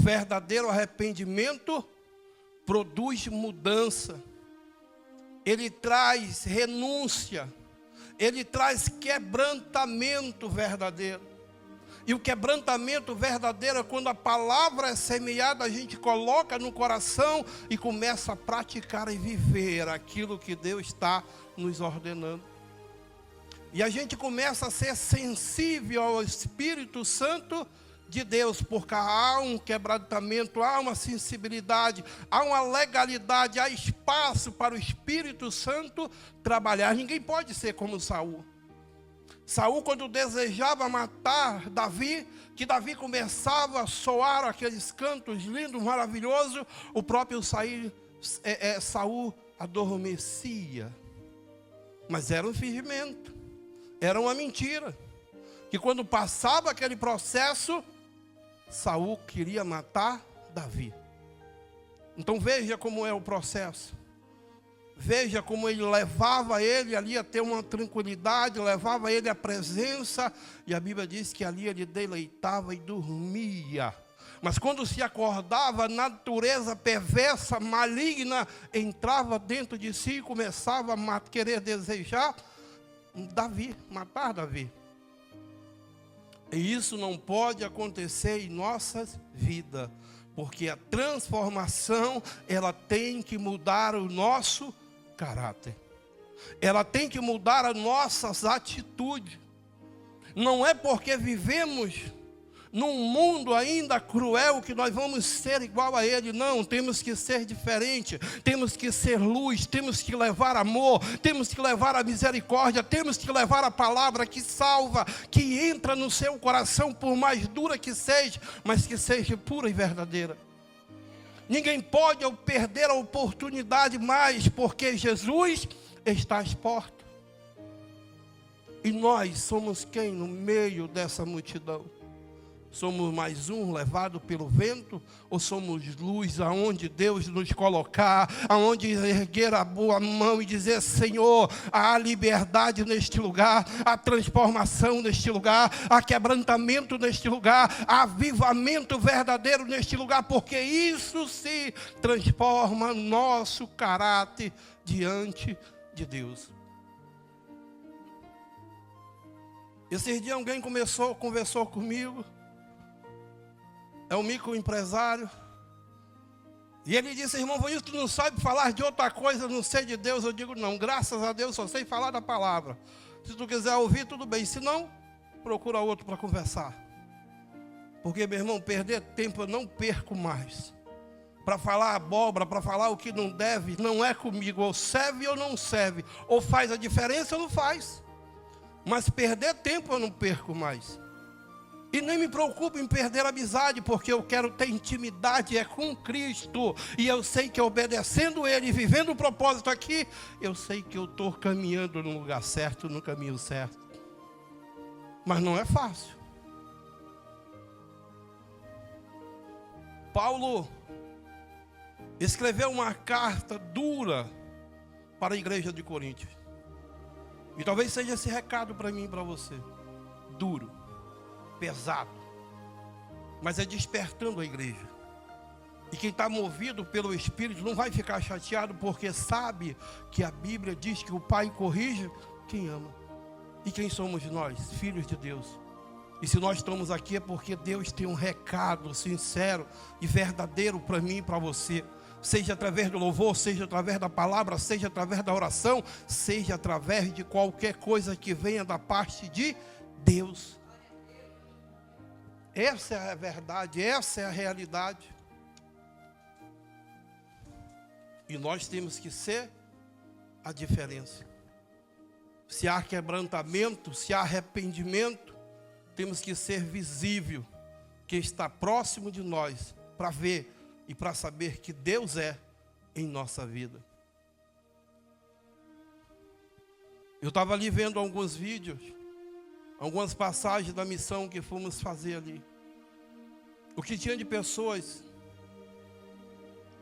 verdadeiro arrependimento produz mudança. Ele traz renúncia. Ele traz quebrantamento verdadeiro. E o quebrantamento verdadeiro é quando a palavra é semeada, a gente coloca no coração e começa a praticar e viver aquilo que Deus está nos ordenando. E a gente começa a ser sensível ao Espírito Santo de Deus, porque há um quebrantamento, há uma sensibilidade, há uma legalidade, há espaço para o Espírito Santo trabalhar. Ninguém pode ser como Saul. Saul, quando desejava matar Davi, que Davi começava a soar aqueles cantos lindos, maravilhosos, o próprio Saul adormecia. Mas era um fingimento, era uma mentira. Que quando passava aquele processo, Saul queria matar Davi. Então veja como é o processo. Veja como ele levava ele ali a ter uma tranquilidade, levava ele à presença, e a Bíblia diz que ali ele deleitava e dormia. Mas quando se acordava, a natureza perversa, maligna, entrava dentro de si e começava a querer desejar Davi, matar Davi. E isso não pode acontecer em nossas vidas, porque a transformação, ela tem que mudar o nosso caráter. Ela tem que mudar as nossas atitudes. Não é porque vivemos num mundo ainda cruel que nós vamos ser igual a ele. Não, temos que ser diferente. Temos que ser luz, temos que levar amor, temos que levar a misericórdia, temos que levar a palavra que salva, que entra no seu coração, por mais dura que seja, mas que seja pura e verdadeira. Ninguém pode perder a oportunidade mais, porque Jesus está às portas. E nós somos quem no meio dessa multidão? Somos mais um levado pelo vento? Ou somos luz aonde Deus nos colocar? Aonde erguer a boa mão e dizer: Senhor, há liberdade neste lugar, há transformação neste lugar, há quebrantamento neste lugar, há avivamento verdadeiro neste lugar, porque isso se transforma nosso caráter diante de Deus. Esses dias alguém conversou comigo. É um microempresário. E ele disse: irmão Vanilson, tu não sabe falar de outra coisa, não sei de Deus. Eu digo: não, graças a Deus só sei falar da palavra. Se tu quiser ouvir, tudo bem. Se não, procura outro para conversar. Porque, meu irmão, perder tempo eu não perco mais. Para falar abóbora, para falar o que não deve, não é comigo. Ou serve ou não serve. Ou faz a diferença ou não faz. Mas perder tempo eu não perco mais. E nem me preocupo em perder a amizade, porque eu quero ter intimidade com Cristo. E eu sei que obedecendo Ele e vivendo o propósito aqui, eu sei que eu estou caminhando no lugar certo, no caminho certo. Mas não é fácil. Paulo escreveu uma carta dura para a igreja de Coríntios. E talvez seja esse recado para mim e para você. Duro. Pesado, mas é despertando a igreja. E quem está movido pelo Espírito não vai ficar chateado, porque sabe que a Bíblia diz que o Pai corrige quem ama. E quem somos nós? Filhos de Deus. E se nós estamos aqui é porque Deus tem um recado sincero e verdadeiro para mim e para você. Seja através do louvor, seja através da palavra, seja através da oração, seja através de qualquer coisa que venha da parte de Deus. Essa é a verdade, essa é a realidade. E nós temos que ser a diferença. Se há quebrantamento, se há arrependimento, temos que ser visível, que está próximo de nós, para ver e para saber que Deus é em nossa vida. Eu estava ali vendo alguns vídeos, algumas passagens da missão que fomos fazer ali. O que tinha de pessoas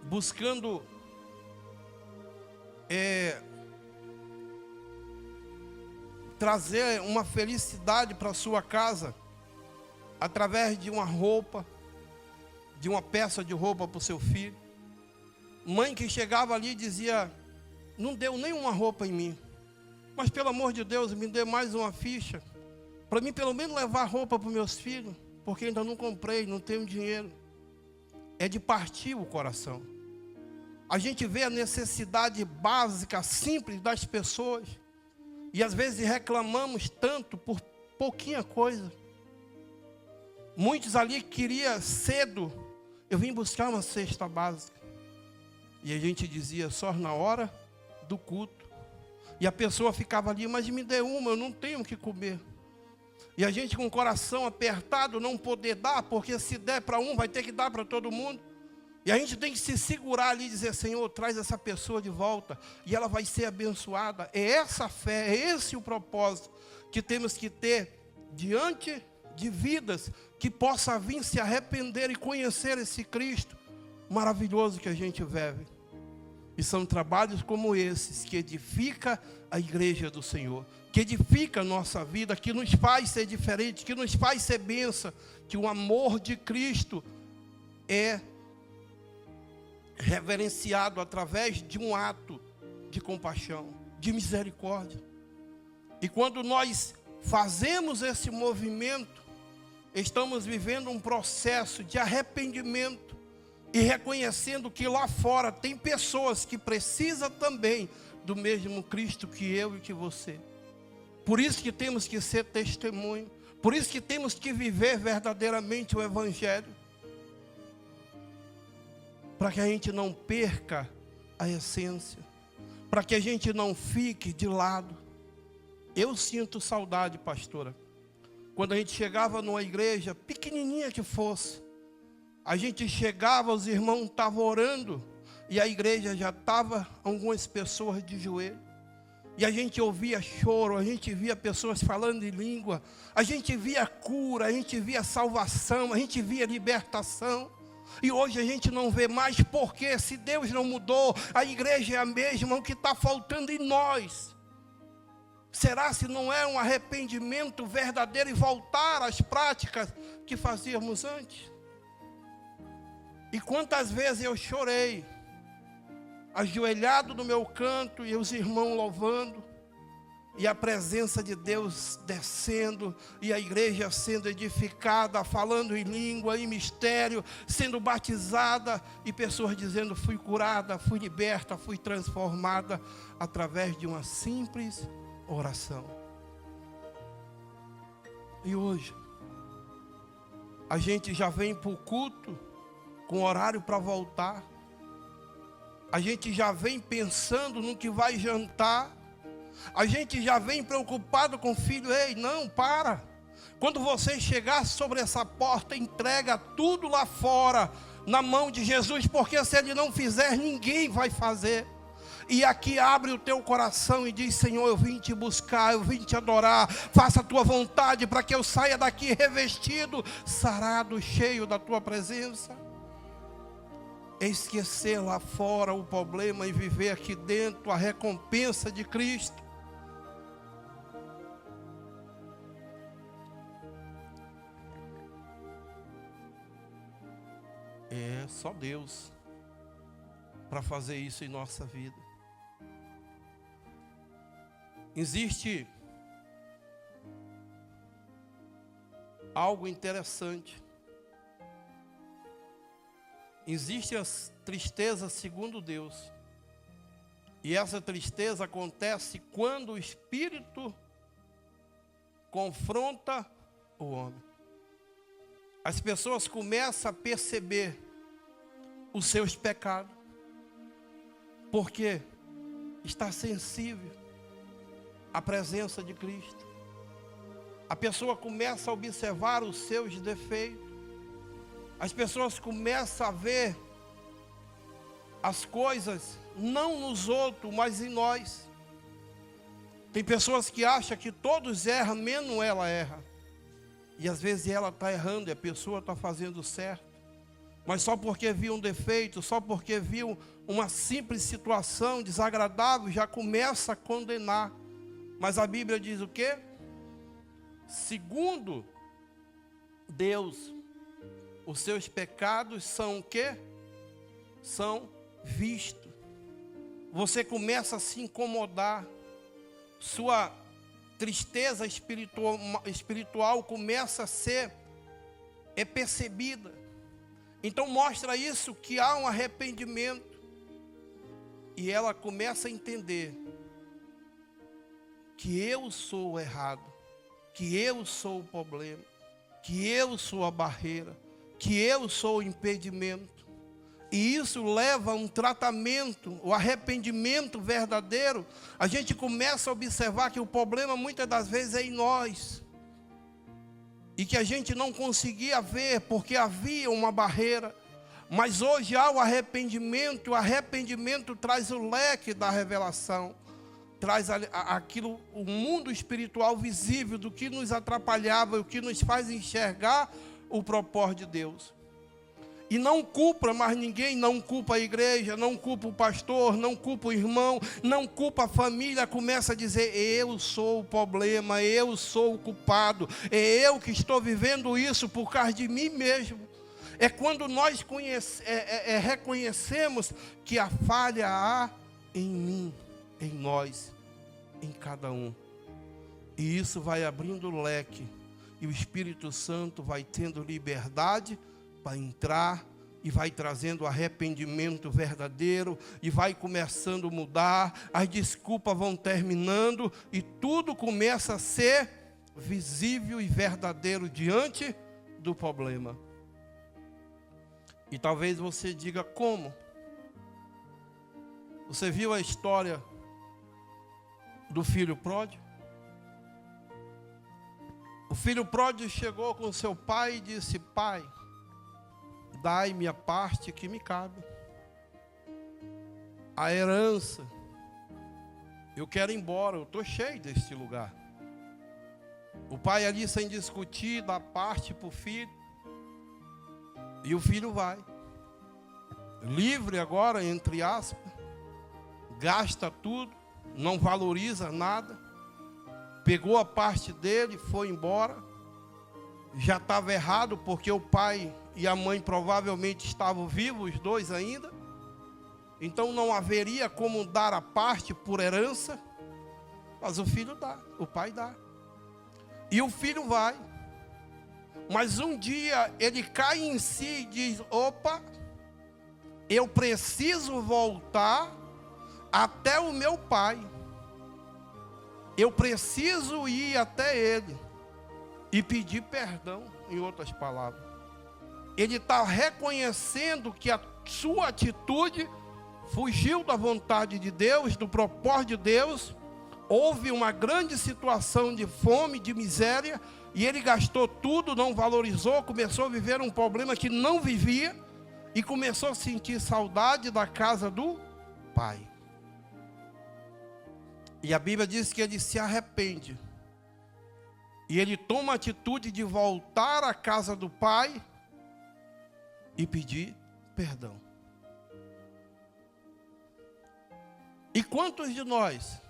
buscando trazer uma felicidade para a sua casa, através de uma roupa, de uma peça de roupa para o seu filho. Mãe que chegava ali e dizia, não deu nenhuma roupa em mim, mas pelo amor de Deus, me dê mais uma ficha, para mim pelo menos levar roupa para os meus filhos, porque ainda não comprei, não tenho dinheiro. É de partir o coração. A gente vê a necessidade básica, simples das pessoas, e às vezes reclamamos tanto por pouquinha coisa. Muitos ali queriam cedo, eu vim buscar uma cesta básica. E a gente dizia, só na hora do culto. E a pessoa ficava ali, mas me dê uma, eu não tenho o que comer. E a gente com o coração apertado, não poder dar, porque se der para um, vai ter que dar para todo mundo. E a gente tem que se segurar ali e dizer, Senhor, traz essa pessoa de volta, e ela vai ser abençoada. É essa fé, é esse o propósito que temos que ter diante de vidas que possa vir se arrepender e conhecer esse Cristo maravilhoso que a gente vive. E são trabalhos como esses que edifica a igreja do Senhor, que edifica a nossa vida, que nos faz ser diferente, que nos faz ser bênção, que o amor de Cristo é reverenciado através de um ato de compaixão, de misericórdia. E quando nós fazemos esse movimento, estamos vivendo um processo de arrependimento e reconhecendo que lá fora tem pessoas que precisam também do mesmo Cristo que eu e que você. Por isso que temos que ser testemunho, por isso que temos que viver verdadeiramente o Evangelho, para que a gente não perca a essência, para que a gente não fique de lado. Eu sinto saudade, pastora, quando a gente chegava numa igreja, pequenininha que fosse, a gente chegava, os irmãos estavam orando, e a igreja já estava, algumas pessoas de joelho, e a gente ouvia choro, a gente via pessoas falando em língua, a gente via cura, a gente via salvação, a gente via libertação. E hoje a gente não vê mais, porque se Deus não mudou, a igreja é a mesma, o que está faltando em nós? Será se não é um arrependimento verdadeiro e voltar às práticas que fazíamos antes? E quantas vezes eu chorei, ajoelhado no meu canto, e os irmãos louvando, e a presença de Deus descendo, e a igreja sendo edificada, falando em língua, em mistério, sendo batizada, e pessoas dizendo, fui curada, fui liberta, fui transformada, através de uma simples oração. E hoje, a gente já vem para o culto, com horário para voltar, a gente já vem pensando no que vai jantar, a gente já vem preocupado com o filho. Ei, não, para. Quando você chegar sobre essa porta, entrega tudo lá fora, na mão de Jesus, porque se Ele não fizer, ninguém vai fazer. E aqui abre o teu coração e diz, Senhor, eu vim te buscar, eu vim te adorar, faça a tua vontade, para que eu saia daqui revestido, sarado, cheio da tua presença. Esquecer lá fora o problema e viver aqui dentro a recompensa de Cristo. É só Deus para fazer isso em nossa vida. Existe algo interessante. Existe a tristeza segundo Deus. E essa tristeza acontece quando o Espírito confronta o homem. As pessoas começam a perceber os seus pecados, porque está sensível à presença de Cristo. A pessoa começa a observar os seus defeitos. As pessoas começam a ver as coisas não nos outros, mas em nós. Tem pessoas que acham que todos erram, menos ela erra. E às vezes ela está errando e a pessoa está fazendo certo. Mas só porque viu um defeito, só porque viu uma simples situação desagradável, já começa a condenar. Mas a Bíblia diz o quê? Segundo Deus, os seus pecados são o quê? São vistos. Você começa a se incomodar. Sua tristeza espiritual começa a ser percebida. Então mostra isso, que há um arrependimento. E ela começa a entender que eu sou o errado, que eu sou o problema, que eu sou a barreira, que eu sou o impedimento. E isso leva a um tratamento, o arrependimento verdadeiro. A gente começa a observar que o problema muitas das vezes é em nós. E que a gente não conseguia ver porque havia uma barreira. Mas hoje há o arrependimento traz o leque da revelação. Traz aquilo, o mundo espiritual visível do que nos atrapalhava, o que nos faz enxergar o propósito de Deus. E não culpa mais ninguém, não culpa a igreja, não culpa o pastor, não culpa o irmão, não culpa a família. Começa a dizer, eu sou o problema, eu sou o culpado, é eu que estou vivendo isso por causa de mim mesmo. É quando nós reconhecemos que a falha há em mim, em nós, em cada um. E isso vai abrindo o leque, e o Espírito Santo vai tendo liberdade para entrar, e vai trazendo arrependimento verdadeiro, e vai começando a mudar, as desculpas vão terminando, e tudo começa a ser visível e verdadeiro diante do problema. E talvez você diga, como? Você viu a história do filho pródigo? O filho pródigo chegou com seu pai e disse, pai, dai-me a parte que me cabe. A herança. Eu quero ir embora, eu estou cheio deste lugar. O pai ali, sem discutir, dá parte para o filho. E o filho vai. Livre agora, entre aspas. Gasta tudo, não valoriza nada. Pegou a parte dele, foi embora. Já estava errado, porque o pai e a mãe provavelmente estavam vivos, os dois ainda. Então não haveria como dar a parte por herança. Mas o filho dá, o pai dá. E o filho vai. Mas um dia ele cai em si e diz, opa, eu preciso voltar até o meu pai. Eu preciso ir até ele e pedir perdão, em outras palavras. Ele está reconhecendo que a sua atitude fugiu da vontade de Deus, do propósito de Deus. Houve uma grande situação de fome, de miséria, e ele gastou tudo, não valorizou, começou a viver um problema que não vivia, e começou a sentir saudade da casa do pai. E a Bíblia diz que ele se arrepende. E ele toma a atitude de voltar à casa do pai e pedir perdão. E quantos de nós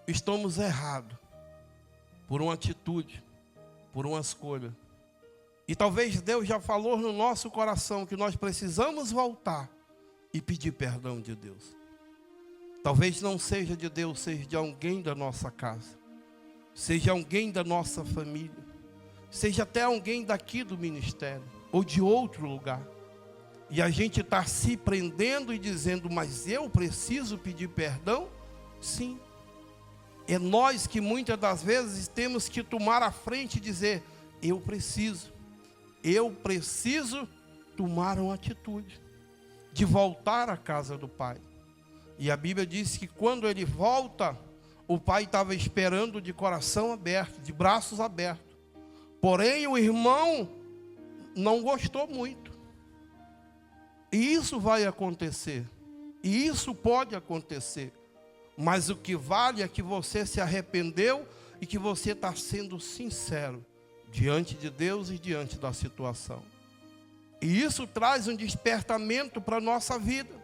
estamos errados por uma atitude, por uma escolha? E talvez Deus já falou no nosso coração que nós precisamos voltar e pedir perdão de Deus. Talvez não seja de Deus, seja de alguém da nossa casa, seja alguém da nossa família, seja até alguém daqui do ministério, ou de outro lugar. E a gente está se prendendo e dizendo, mas eu preciso pedir perdão? Sim. É nós que muitas das vezes temos que tomar a frente e dizer, eu preciso tomar uma atitude de voltar à casa do pai. E a Bíblia diz que quando ele volta, o pai estava esperando de coração aberto, de braços abertos. Porém, o irmão não gostou muito. E isso vai acontecer. E isso pode acontecer. Mas o que vale é que você se arrependeu e que você está sendo sincero diante de Deus e diante da situação. E isso traz um despertamento para a nossa vida.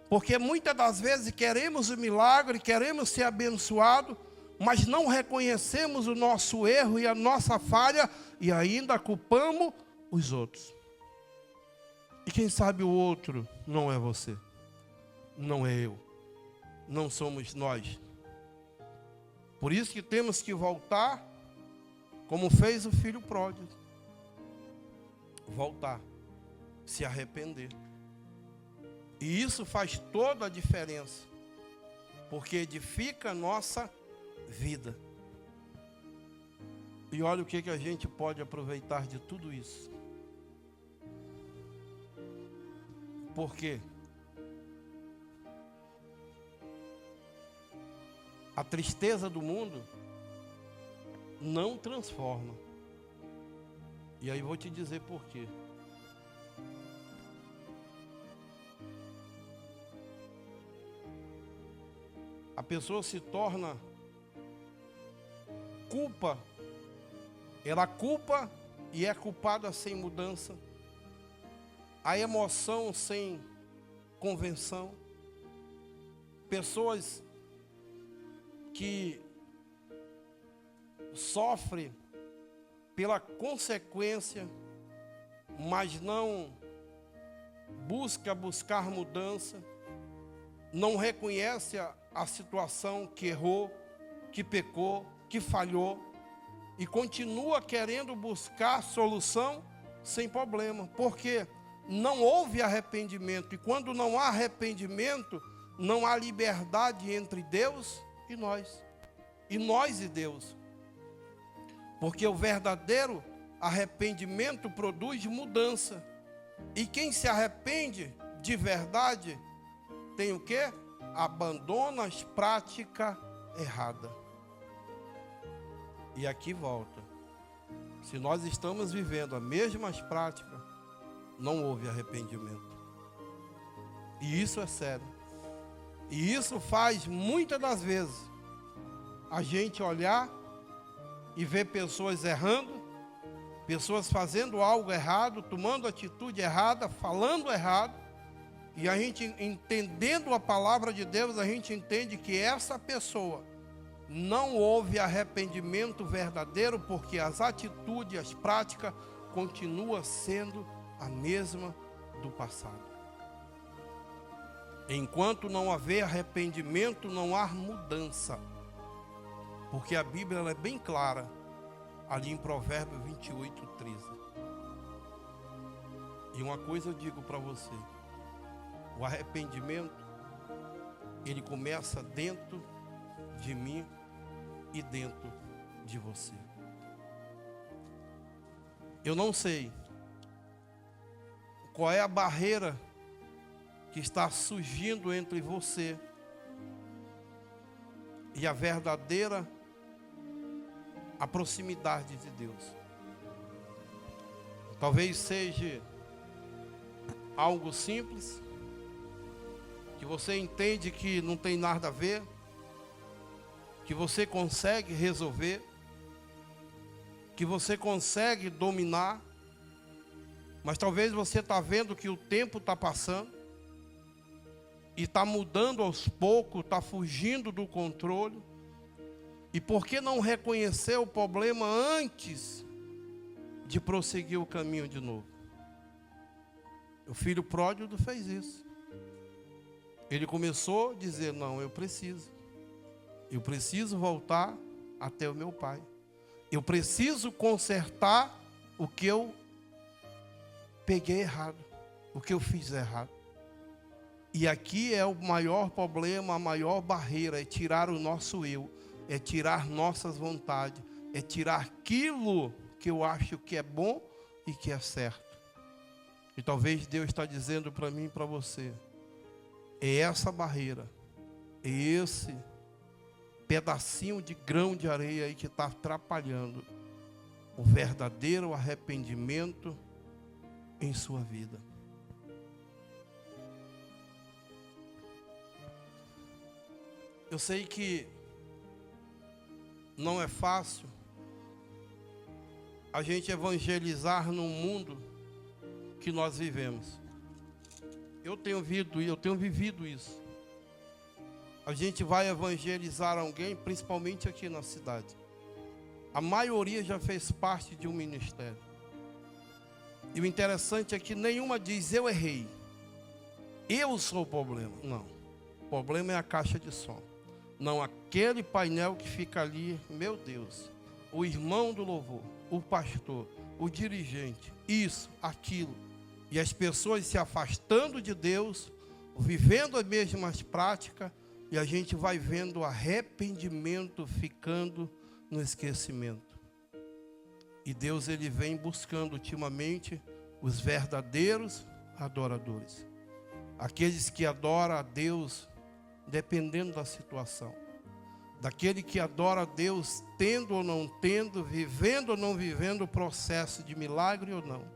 Porque muitas das vezes queremos o milagre, queremos ser abençoados, mas não reconhecemos o nosso erro e a nossa falha e ainda culpamos os outros. E quem sabe o outro não é você, não é eu, não somos nós. Por isso que temos que voltar, como fez o filho pródigo. Voltar, se arrepender. E isso faz toda a diferença, porque edifica a nossa vida. E olha o que a gente pode aproveitar de tudo isso. Por quê? A tristeza do mundo não transforma. E aí vou te dizer por quê. A pessoa se torna culpa. Ela culpa e é culpada sem mudança. A emoção sem convenção. Pessoas que sofrem pela consequência, mas não buscar mudança, não reconhece a situação que errou, que pecou, que falhou, e continua querendo buscar solução sem problema, porque não houve arrependimento, e quando não há arrependimento, não há liberdade entre Deus e nós e Deus. Porque o verdadeiro arrependimento produz mudança. E quem se arrepende de verdade tem o quê? Abandona as práticas erradas. E aqui volta. Se nós estamos vivendo as mesmas práticas, não houve arrependimento. E isso é sério. E isso faz muitas das vezes a gente olhar e ver pessoas errando, pessoas fazendo algo errado, tomando atitude errada, falando errado, e a gente entendendo a palavra de Deus, a gente entende que essa pessoa não houve arrependimento verdadeiro, porque as atitudes, as práticas continuam sendo a mesma do passado. Enquanto não haver arrependimento, não há mudança. Porque a Bíblia ela é bem clara, ali em Provérbios 28:13. E uma coisa eu digo para você: o arrependimento, ele começa dentro de mim e dentro de você. Eu não sei qual é a barreira que está surgindo entre você e a verdadeira a proximidade de Deus. Talvez seja algo simples, que você entende que não tem nada a ver, que você consegue resolver, que você consegue dominar, mas talvez você está vendo que o tempo está passando, e está mudando aos poucos, está fugindo do controle. E por que não reconhecer o problema antes de prosseguir o caminho de novo? O filho pródigo fez isso. Ele começou a dizer: não, eu preciso voltar até o meu pai. Eu preciso consertar o que eu peguei errado, o que eu fiz errado. E aqui é o maior problema, a maior barreira, é tirar o nosso eu, é tirar nossas vontades, é tirar aquilo que eu acho que é bom e que é certo. E talvez Deus está dizendo para mim e para você: é essa barreira, é esse pedacinho de grão de areia aí que está atrapalhando o verdadeiro arrependimento em sua vida. Eu sei que não é fácil a gente evangelizar no mundo que nós vivemos. Eu tenho vivido isso. A gente vai evangelizar alguém, principalmente aqui na cidade. A maioria já fez parte de um ministério. E o interessante é que nenhuma diz, eu errei, eu sou o problema. Não, o problema é a caixa de som. Não, aquele painel que fica ali, meu Deus, o irmão do louvor, o pastor, o dirigente, isso, aquilo. E as pessoas se afastando de Deus, vivendo as mesmas práticas, e a gente vai vendo o arrependimento ficando no esquecimento. E Deus, ele vem buscando ultimamente os verdadeiros adoradores. Aqueles que adoram a Deus dependendo da situação. Daquele que adora a Deus tendo ou não tendo, vivendo ou não vivendo o processo de milagre ou não.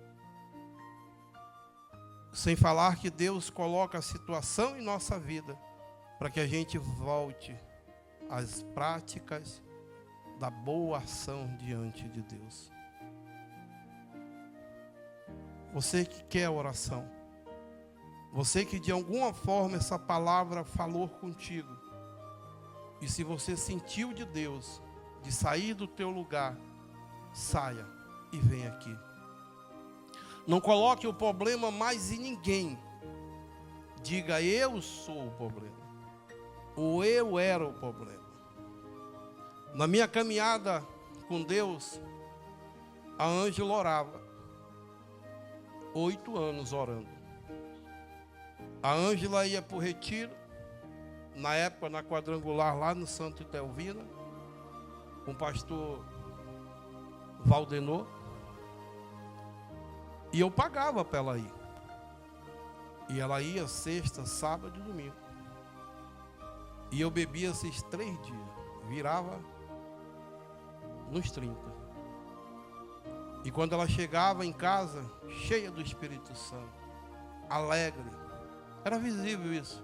Sem falar que Deus coloca a situação em nossa vida para que a gente volte às práticas da boa ação diante de Deus. Você que quer oração, você que de alguma forma essa palavra falou contigo, e se você sentiu de Deus, de sair do teu lugar, saia e venha aqui. Não coloque o problema mais em ninguém. Diga, eu sou o problema. Ou eu era o problema. Na minha caminhada com Deus, a Ângela orava. 8 anos orando. A Ângela ia para o retiro, na época na quadrangular lá no Santo Itelvina, com o pastor Valdenor. E eu pagava para ela ir. E ela ia sexta, sábado e domingo. E eu bebia esses 3 dias. Virava nos 30. E quando ela chegava em casa, cheia do Espírito Santo, alegre, era visível isso.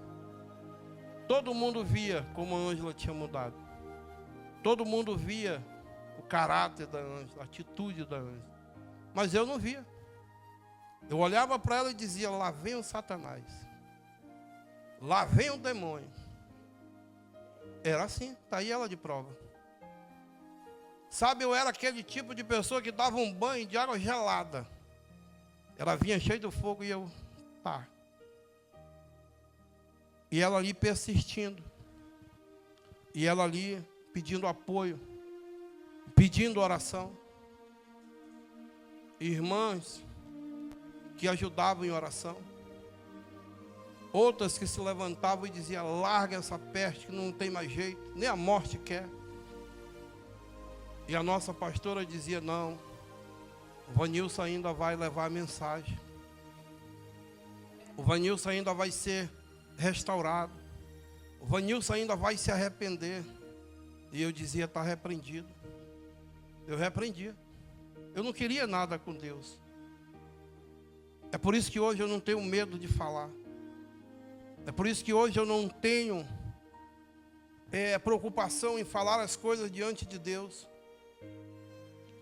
Todo mundo via como a Ângela tinha mudado. Todo mundo via o caráter da Ângela, a atitude da Ângela. Mas eu não via. Eu olhava para ela e dizia, lá vem o Satanás. Lá vem o demônio. Era assim, está aí ela de prova. Sabe, eu era aquele tipo de pessoa que dava um banho de água gelada. Ela vinha cheia de fogo e eu, pá. E ela ali persistindo. E ela ali pedindo apoio. Pedindo oração. Irmãs que ajudavam em oração. Outras que se levantavam e diziam, larga essa peste que não tem mais jeito, nem a morte quer. E a nossa pastora dizia, não, o Vanilson ainda vai levar a mensagem. O Vanilson ainda vai ser restaurado. O Vanilson ainda vai se arrepender. E eu dizia, está repreendido. Eu repreendia. Eu não queria nada com Deus. É por isso que hoje eu não tenho medo de falar. É por isso que hoje eu não tenho preocupação em falar as coisas diante de Deus.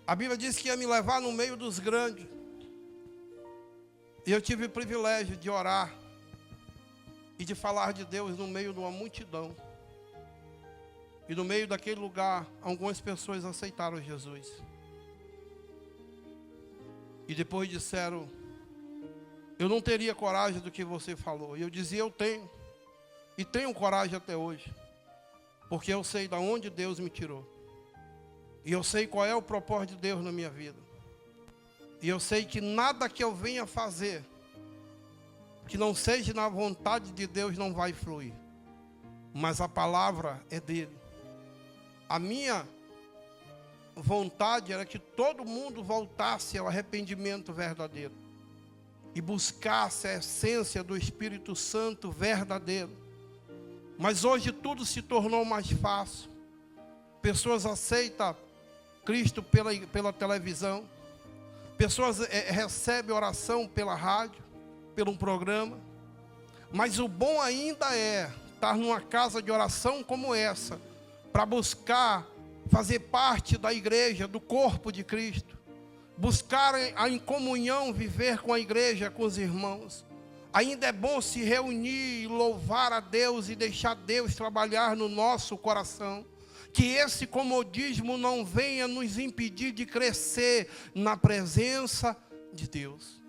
A Bíblia diz que ia me levar no meio dos grandes. E eu tive o privilégio de orar e de falar de Deus no meio de uma multidão. E no meio daquele lugar, algumas pessoas aceitaram Jesus. E depois disseram, eu não teria coragem do que você falou. E eu dizia, eu tenho. E tenho coragem até hoje. Porque eu sei de onde Deus me tirou. E eu sei qual é o propósito de Deus na minha vida. E eu sei que nada que eu venha fazer, que não seja na vontade de Deus, não vai fluir. Mas a palavra é dele. A minha vontade era que todo mundo voltasse ao arrependimento verdadeiro. E buscasse a essência do Espírito Santo verdadeiro. Mas hoje tudo se tornou mais fácil. Pessoas aceitam Cristo pela televisão. Pessoas recebem oração pela rádio, pelo programa. Mas o bom ainda é estar numa casa de oração como essa, para buscar fazer parte da igreja, do corpo de Cristo. Buscar em comunhão, viver com a igreja, com os irmãos. Ainda é bom se reunir, louvar a Deus e deixar Deus trabalhar no nosso coração. Que esse comodismo não venha nos impedir de crescer na presença de Deus.